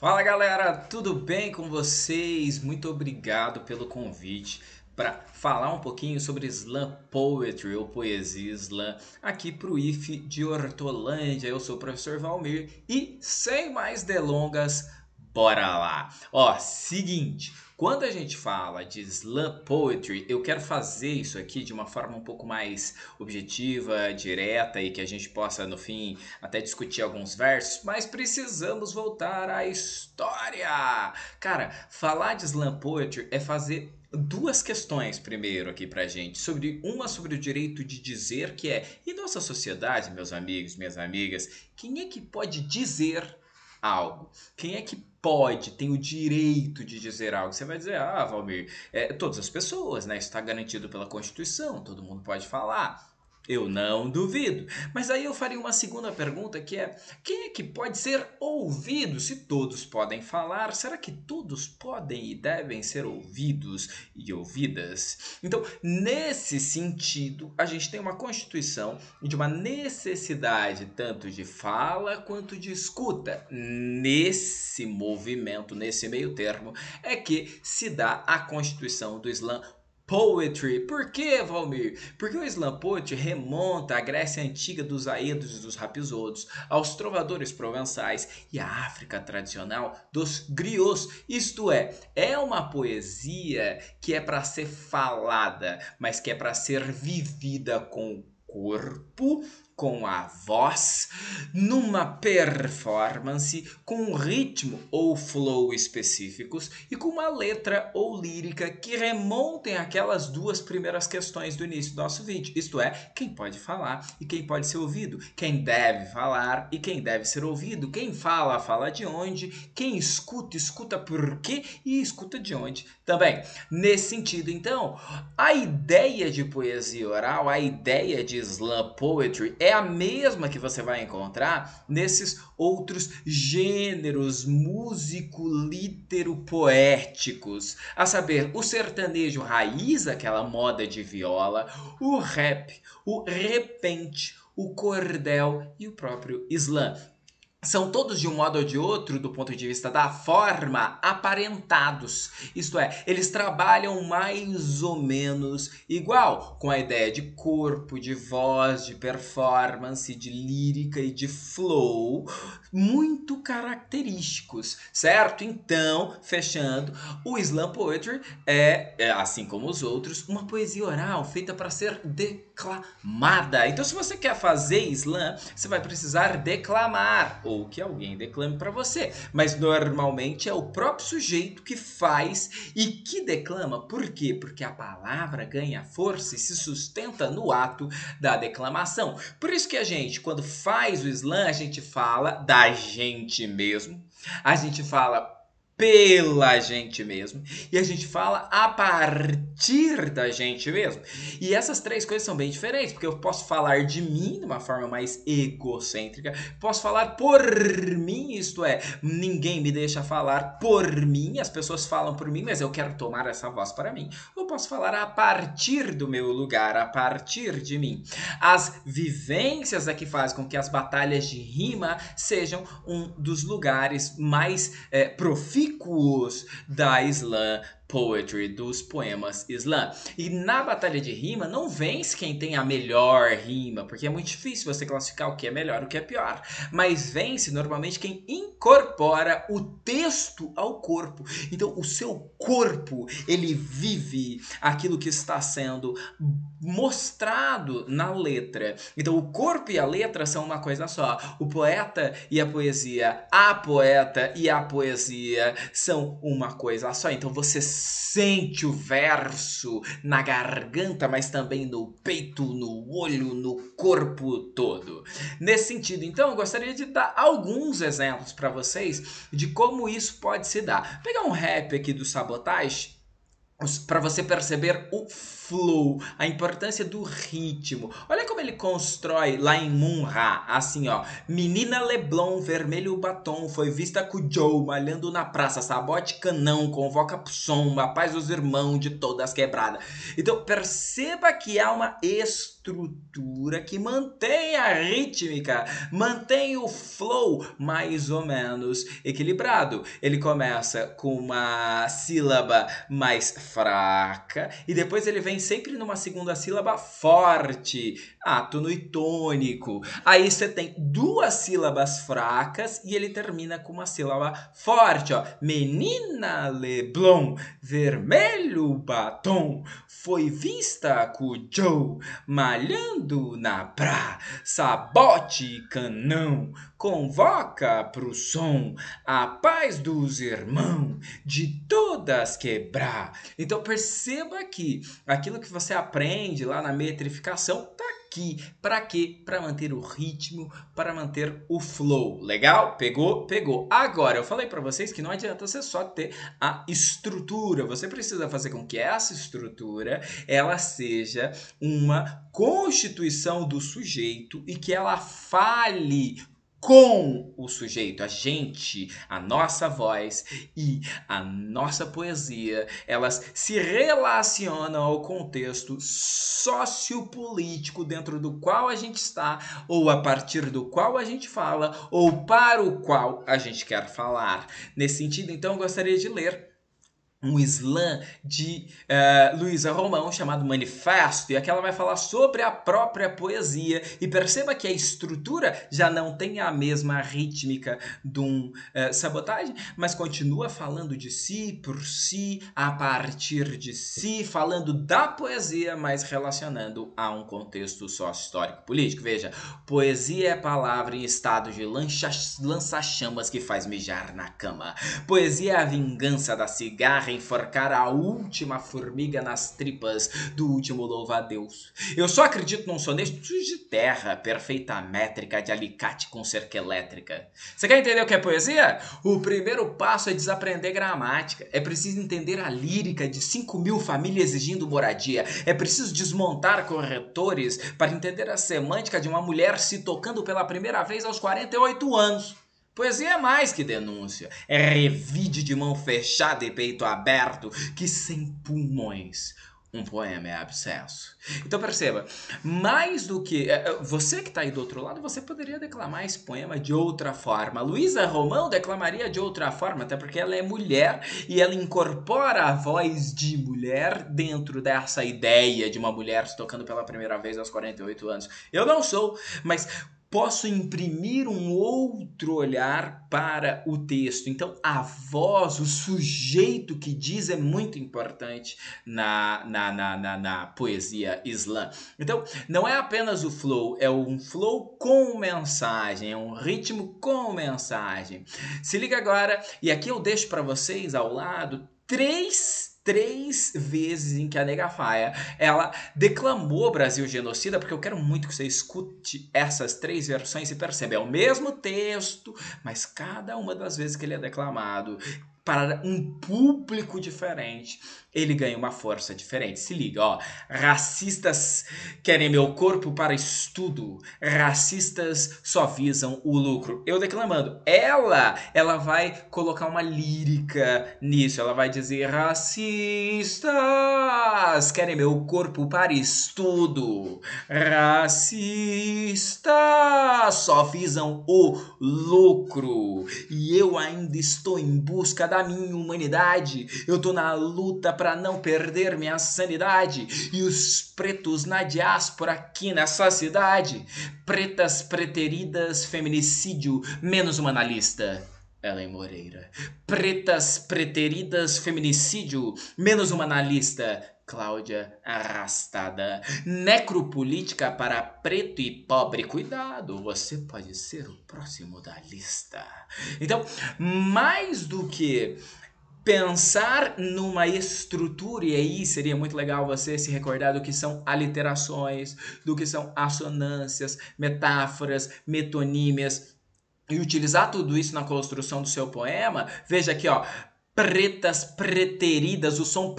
Fala galera, tudo bem com vocês? Muito obrigado pelo convite para falar um pouquinho sobre Slam Poetry ou Poesia Slam aqui para o IF de Hortolândia. Eu sou o professor Valmir e sem mais delongas, bora lá! Ó, seguinte, quando a gente fala de Slam Poetry, eu quero fazer isso aqui de uma forma um pouco mais objetiva, direta e que a gente possa no fim até discutir alguns versos, mas precisamos voltar à história. Cara, falar de slam poetry é fazer duas questões primeiro aqui pra gente, sobre o direito de dizer, que é, em nossa sociedade, meus amigos, minhas amigas, quem é que pode dizer algo? Quem é que pode, tem o direito de dizer algo? Você vai dizer, ah, Valmir, todas as pessoas, né? Isso está garantido pela Constituição, todo mundo pode falar. Eu não duvido. Mas aí eu faria uma segunda pergunta que é: quem é que pode ser ouvido? Se todos podem falar, será que todos podem e devem ser ouvidos e ouvidas? Então, nesse sentido, a gente tem uma Constituição de uma necessidade tanto de fala quanto de escuta. Nesse movimento, nesse meio termo, é que se dá a Constituição do Islã Poetry. Por que, Valmir? Porque o Slam Poetry remonta à Grécia Antiga dos Aedos e dos Rapisodos, aos trovadores provençais e à África tradicional dos griots. Isto é uma poesia que é para ser falada, mas que é para ser vivida com o corpo, com a voz, numa performance, com um ritmo ou flow específicos e com uma letra ou lírica que remontem aquelas duas primeiras questões do início do nosso vídeo. Isto é, quem pode falar e quem pode ser ouvido, quem deve falar e quem deve ser ouvido, quem fala, fala de onde, quem escuta, escuta por quê e escuta de onde também. Nesse sentido, então, a ideia de poesia oral, a ideia de slam poetry é a mesma que você vai encontrar nesses outros gêneros músico-lítero-poéticos, a saber, o sertanejo raiz, aquela moda de viola, o rap, o repente, o cordel e o próprio slam. São todos, de um modo ou de outro, do ponto de vista da forma, aparentados. Isto é, eles trabalham mais ou menos igual, com a ideia de corpo, de voz, de performance, de lírica e de flow, muito característicos, certo? Então, fechando, o Slam Poetry assim como os outros, uma poesia oral feita para ser declamada. Então, se você quer fazer slam, você vai precisar declamar ou que alguém declame para você. Mas normalmente é o próprio sujeito que faz e que declama. Por quê? Porque a palavra ganha força e se sustenta no ato da declamação. Por isso que a gente, quando faz o slam, a gente fala da gente mesmo. A gente fala pela gente mesmo e a gente fala a partir da gente mesmo. E essas três coisas são bem diferentes, porque eu posso falar de mim de uma forma mais egocêntrica, posso falar por mim, isto é, ninguém me deixa falar por mim, as pessoas falam por mim, mas eu quero tomar essa voz para mim. Ou posso falar a partir do meu lugar, a partir de mim. As vivências é que fazem com que as batalhas de rima sejam um dos lugares mais profícuos da slam poetry, dos poemas slam. E na batalha de rima não vence quem tem a melhor rima, porque é muito difícil você classificar o que é melhor e o que é pior. Mas vence normalmente quem incorpora o texto ao corpo. Então o seu corpo, ele vive aquilo que está sendo mostrado na letra. Então o corpo e a letra são uma coisa só. O poeta e a poesia, a poeta e a poesia são uma coisa só. Então você sente o verso na garganta, mas também no peito, no olho, no corpo todo. Nesse sentido, então, eu gostaria de dar alguns exemplos para vocês de como isso pode se dar. Vou pegar um rap aqui do Sabotage para você perceber o flow, a importância do ritmo. Olha como ele constrói lá em Munra, assim ó. Menina Leblon, vermelho batom, foi vista com o Joe, malhando na praça, sabote canão, convoca pro som, a paz dos irmãos de todas quebradas. Então perceba que há uma estrutura estrutura que mantém a rítmica, mantém o flow mais ou menos equilibrado. Ele começa com uma sílaba mais fraca e depois ele vem sempre numa segunda sílaba forte, átono e tônico. Aí você tem duas sílabas fracas e ele termina com uma sílaba forte, ó. Menina Leblon, vermelho batom, foi vista com o Joe, malhando na pra, sabote canão, convoca pro som, a paz dos irmãos, de todas quebrar. Então perceba que aquilo que você aprende lá na metrificação tá aqui. Para quê? Para manter o ritmo, para manter o flow. Legal? Pegou? Pegou. Agora, eu falei para vocês que não adianta você só ter a estrutura. Você precisa fazer com que essa estrutura ela seja uma constituição do sujeito e que ela fale com o sujeito, a gente, a nossa voz e a nossa poesia, elas se relacionam ao contexto sociopolítico dentro do qual a gente está, ou a partir do qual a gente fala, ou para o qual a gente quer falar. Nesse sentido, então, eu gostaria de ler um slam de Luísa Romão chamado Manifesto, e aqui ela vai falar sobre a própria poesia, e perceba que a estrutura já não tem a mesma rítmica de um Sabotagem, mas continua falando de si, por si, a partir de si, falando da poesia, mas relacionando a um contexto sócio-histórico político. Veja, poesia é palavra em estado de lança-chamas que faz mijar na cama. Poesia é a vingança da cigarra enforcar a última formiga nas tripas do último louva-a-Deus. Eu só acredito num soneto de terra, perfeita métrica de alicate com cerca elétrica. Você quer entender o que é poesia? O primeiro passo é desaprender gramática. É preciso entender a lírica de 5.000 famílias exigindo moradia. É preciso desmontar corretores para entender a semântica de uma mulher se tocando pela primeira vez aos 48 anos. Poesia é mais que denúncia, é revide de mão fechada e peito aberto, que sem pulmões um poema é abscesso. Então perceba, mais do que... você que está aí do outro lado, você poderia declamar esse poema de outra forma. Luísa Romão declamaria de outra forma, até porque ela é mulher e ela incorpora a voz de mulher dentro dessa ideia de uma mulher se tocando pela primeira vez aos 48 anos. Eu não sou, mas... posso imprimir um outro olhar para o texto. Então, a voz, o sujeito que diz é muito importante na poesia slam. Então, não é apenas o flow, é um flow com mensagem, é um ritmo com mensagem. Se liga agora, e aqui eu deixo para vocês ao lado três vezes em que a Nega Faia, ela declamou Brasil Genocida, porque eu quero muito que você escute essas 3 versões e perceba, é o mesmo texto, mas cada uma das vezes que ele é declamado para um público diferente, ele ganha uma força diferente. Se liga, ó. Racistas querem meu corpo para estudo. Racistas só visam o lucro. Eu declamando. Ela vai colocar uma lírica nisso. Ela vai dizer: racistas querem meu corpo para estudo. Racistas só visam o lucro. E eu ainda estou em busca da minha humanidade. Eu tô na luta para não perder minha sanidade. E os pretos na diáspora aqui nessa cidade. Pretas, preteridas, feminicídio, menos uma na lista. Ellen Moreira. Pretas, preteridas, feminicídio, menos uma na lista. Cláudia Arrastada. Necropolítica para preto e pobre. Cuidado, você pode ser o próximo da lista. Então, mais do que pensar numa estrutura, e aí seria muito legal você se recordar do que são aliterações, do que são assonâncias, metáforas, metonímias, e utilizar tudo isso na construção do seu poema. Veja aqui, ó. Pretas, preteridas, o som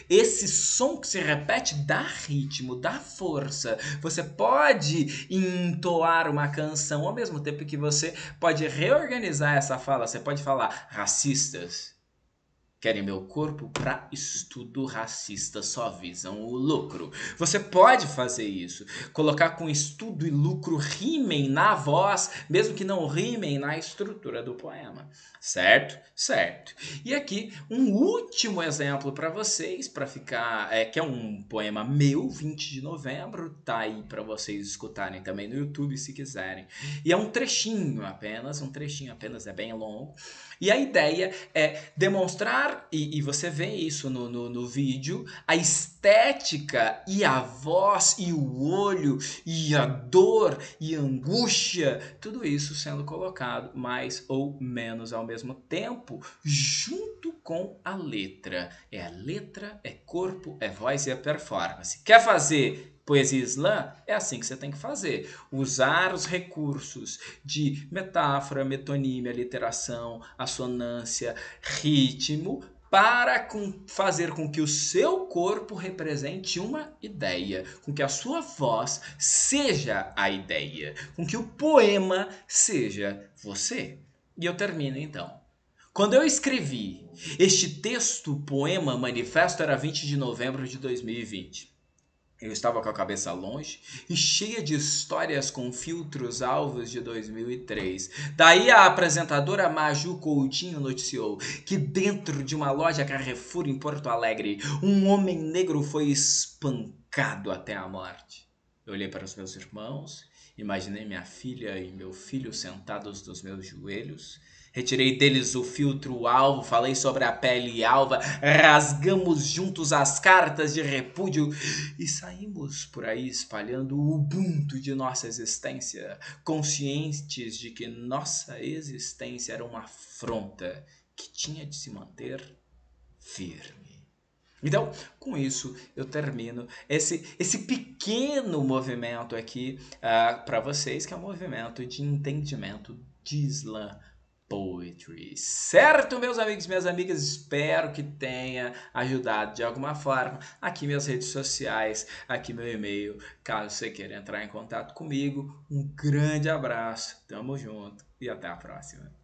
esse som que se repete dá ritmo, dá força. Você pode entoar uma canção ao mesmo tempo que você pode reorganizar essa fala. Você pode falar racistas, Querem meu corpo para estudo racista, só visam o lucro. Você pode fazer isso, colocar com estudo e lucro rimem na voz, mesmo que não rimem na estrutura do poema. Certo? Certo. E aqui um último exemplo para vocês, para ficar, que é um poema meu, 20 de novembro, tá aí para vocês escutarem também no YouTube se quiserem. E é um trechinho apenas, é bem longo. E a ideia é demonstrar, e você vê isso no vídeo, a estética e a voz e o olho e a dor e a angústia, tudo isso sendo colocado mais ou menos ao mesmo tempo, junto com a letra. É a letra, é corpo, é voz e é performance. Quer fazer poesia slam? É assim que você tem que fazer. Usar os recursos de metáfora, metonímia, literação, assonância, ritmo, para fazer com que o seu corpo represente uma ideia, com que a sua voz seja a ideia, com que o poema seja você. E eu termino então. Quando eu escrevi este texto, poema, manifesto, era 20 de novembro de 2020. Eu estava com a cabeça longe e cheia de histórias com filtros alvos de 2003. Daí a apresentadora Maju Coutinho noticiou que dentro de uma loja Carrefour em Porto Alegre, um homem negro foi espancado até a morte. Eu olhei para os meus irmãos, imaginei minha filha e meu filho sentados nos meus joelhos. Retirei deles o filtro alvo, falei sobre a pele alva, rasgamos juntos as cartas de repúdio e saímos por aí espalhando o ubuntu de nossa existência, conscientes de que nossa existência era uma afronta que tinha de se manter firme. Então, com isso, eu termino esse pequeno movimento aqui para vocês, que é um movimento de entendimento de Slam Poetry. Certo, meus amigos e minhas amigas? Espero que tenha ajudado de alguma forma. Aqui minhas redes sociais, aqui meu e-mail, caso você queira entrar em contato comigo. Um grande abraço, tamo junto e até a próxima.